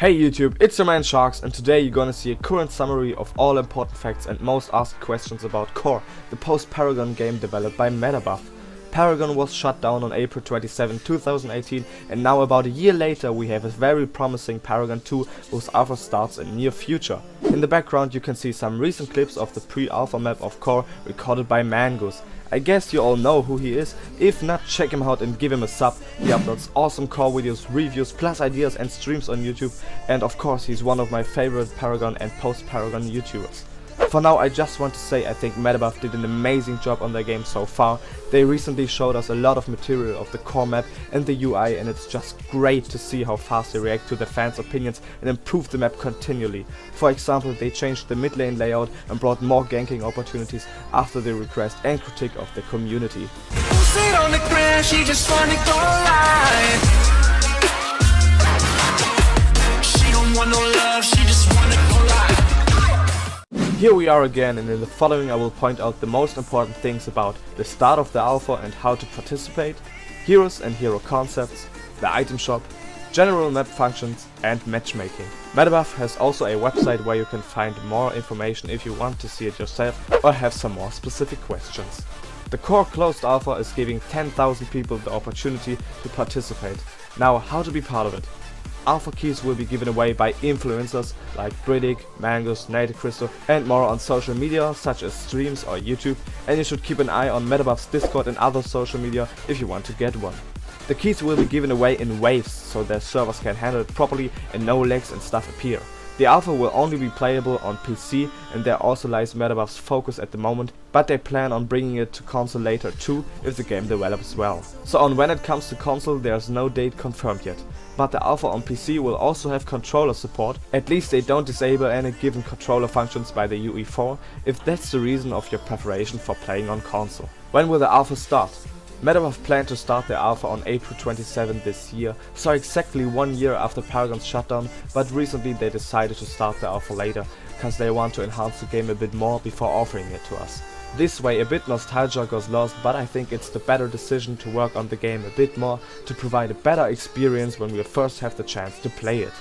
Hey YouTube, it's your man Shark'ZxD, and today you're gonna see a current summary of all important facts and most asked questions about Core, the post-Paragon game developed by Metabuff. Paragon was shut down on April 27, 2018, and now about a year later we have a very promising Paragon 2 whose alpha starts in near future. In the background you can see some recent clips of the pre-alpha map of Core recorded by Mangoose. I guess you all know who he is. If not, check him out and give him a sub. He uploads awesome Core videos, reviews, plus ideas and streams on YouTube, and of course he's one of my favorite Paragon and post-Paragon YouTubers. For now, I just want to say I think Metabuff did an amazing job on their game so far. They recently showed us a lot of material of the core map and the UI, and it's just great to see how fast they react to the fans' opinions and improve the map continually. For example, they changed the mid lane layout and brought more ganking opportunities after the request and critique of the community. Here we are again, and in the following I will point out the most important things about the start of the alpha and how to participate, heroes and hero concepts, the item shop, general map functions and matchmaking. Metabuff has also a website where you can find more information if you want to see it yourself or have some more specific questions. The Core closed alpha is giving 10,000 people the opportunity to participate. Now, how to be part of it? Alpha keys will be given away by influencers like Bridic, Mangoose, Crystal and more on social media such as streams or YouTube, and you should keep an eye on Metabuff's Discord and other social media if you want to get one. The keys will be given away in waves so their servers can handle it properly and no lags and stuff appear. The alpha will only be playable on PC, and there also lies Metabuff's focus at the moment, but they plan on bringing it to console later too if the game develops well. So on when it comes to console there's no date confirmed yet, but the alpha on PC will also have controller support. At least they don't disable any given controller functions by the UE4 if that's the reason of your preparation for playing on console. When will the alpha start? Metabuff planned to start the alpha on April 27 this year, so exactly 1 year after Paragon's shutdown, but recently they decided to start the alpha later, cause they want to enhance the game a bit more before offering it to us. This way a bit nostalgia goes lost, but I think it's the better decision to work on the game a bit more to provide a better experience when we first have the chance to play it.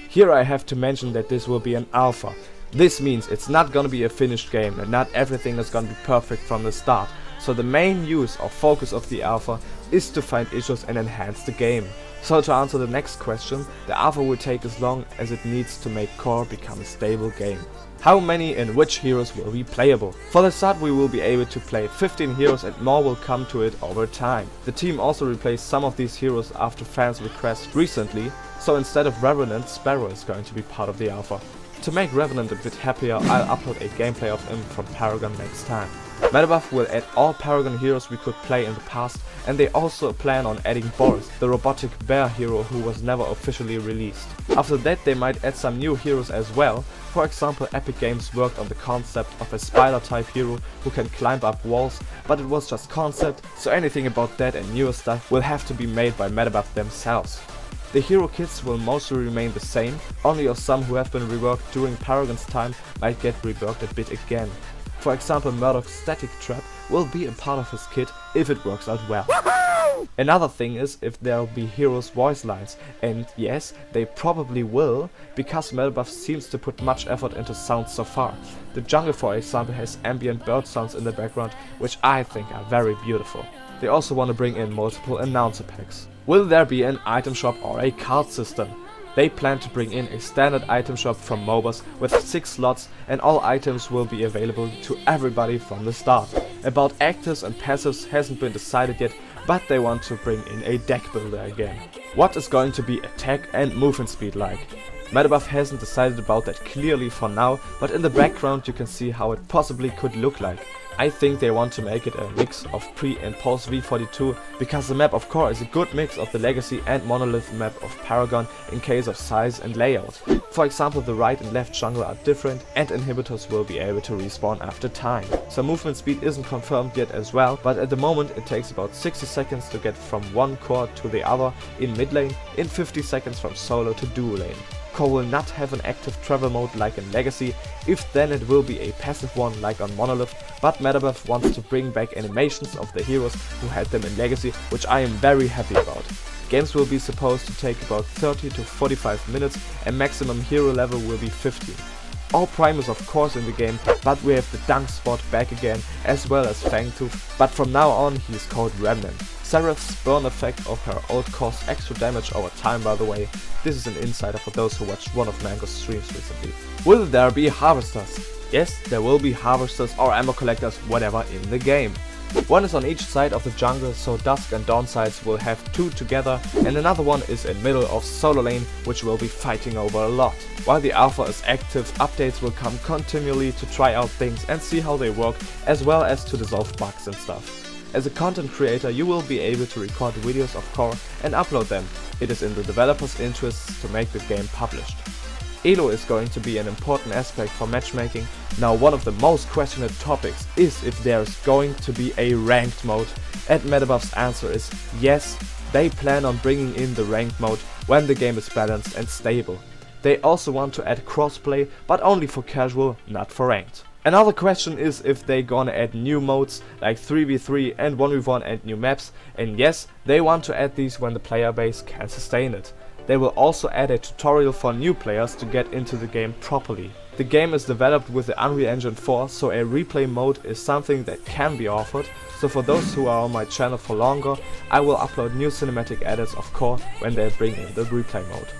Here I have to mention that this will be an alpha. This means it's not gonna be a finished game and not everything is gonna be perfect from the start. So the main use or focus of the alpha is to find issues and enhance the game. So to answer the next question, the alpha will take as long as it needs to make Core become a stable game. How many and which heroes will be playable? For the start we will be able to play 15 heroes and more will come to it over time. The team also replaced some of these heroes after fans request recently, so instead of Revenant, Sparrow is going to be part of the alpha. To make Revenant a bit happier, I'll upload a gameplay of him from Paragon next time. Metabuff will add all Paragon heroes we could play in the past, and they also plan on adding Boris, the robotic bear hero who was never officially released. After that they might add some new heroes as well. For example, Epic Games worked on the concept of a spider type hero who can climb up walls, but it was just concept, so anything about that and newer stuff will have to be made by Metabuff themselves. The hero kits will mostly remain the same, only some who have been reworked during Paragon's time might get reworked a bit again. For example, Murdoch's static trap will be a part of his kit if it works out well. Another thing is if there will be heroes' voice lines, and yes, they probably will, because Metabuff seems to put much effort into sounds so far. The jungle, for example, has ambient bird sounds in the background, which I think are very beautiful. They also want to bring in multiple announcer packs. Will there be an item shop or a card system? They plan to bring in a standard item shop from MOBAs with 6 slots, and all items will be available to everybody from the start. About actives and passives hasn't been decided yet, but they want to bring in a deck builder again. What is going to be attack and movement speed like? Metabuff hasn't decided about that clearly for now, but in the background you can see how it possibly could look like. I think they want to make it a mix of pre and post V42, because the map of Core is a good mix of the legacy and monolith map of Paragon in case of size and layout. For example, the right and left jungle are different and inhibitors will be able to respawn after time. So movement speed isn't confirmed yet as well, but at the moment it takes about 60 seconds to get from one core to the other in mid lane, in 50 seconds from solo to duo lane. Core will not have an active travel mode like in Legacy, if then it will be a passive one like on Monolith, but Metabuff wants to bring back animations of the heroes who had them in Legacy, which I am very happy about. Games will be supposed to take about 30 to 45 minutes and maximum hero level will be 15. All Prime is of course in the game, but we have the Dunk Spot back again, as well as Fangtooth, but from now on he is called Remnant. Seraph's burn effect of her ult costs extra damage over time, by the way. This is an insider for those who watched one of Mango's streams recently. Will there be harvesters? Yes, there will be harvesters or ammo collectors, whatever, in the game. One is on each side of the jungle, so Dusk and Dawn sides will have 2 together, and another one is in middle of solo lane, which will be fighting over a lot. While the alpha is active, updates will come continually to try out things and see how they work, as well as to dissolve bugs and stuff. As a content creator, you will be able to record videos of Core and upload them. It is in the developers' interests to make the game published. Elo is going to be an important aspect for matchmaking. Now, one of the most questioned topics is if there is going to be a ranked mode, and Metabuff's answer is yes, they plan on bringing in the ranked mode when the game is balanced and stable. They also want to add crossplay, but only for casual, not for ranked. Another question is if they gonna add new modes like 3v3 and 1v1 and new maps, and yes, they want to add these when the player base can sustain it. They will also add a tutorial for new players to get into the game properly. The game is developed with the Unreal Engine 4, so a replay mode is something that can be offered, so for those who are on my channel for longer, I will upload new cinematic edits of Core when they bring in the replay mode.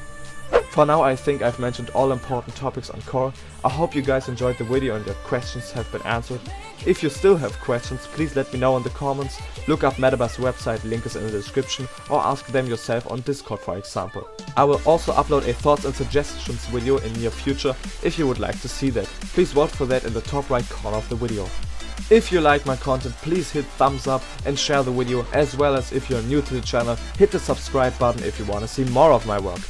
For now, I think I've mentioned all important topics on Core. I hope you guys enjoyed the video and your questions have been answered. If you still have questions, please let me know in the comments. Look up Metabuff's website, link is in the description, or ask them yourself on Discord for example. I will also upload a thoughts and suggestions video in near future if you would like to see that. Please vote for that in the top right corner of the video. If you like my content, please hit thumbs up and share the video, as well as if you're new to the channel, hit the subscribe button if you want to see more of my work.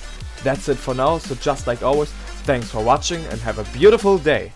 That's it for now, so just like always, thanks for watching and have a beautiful day!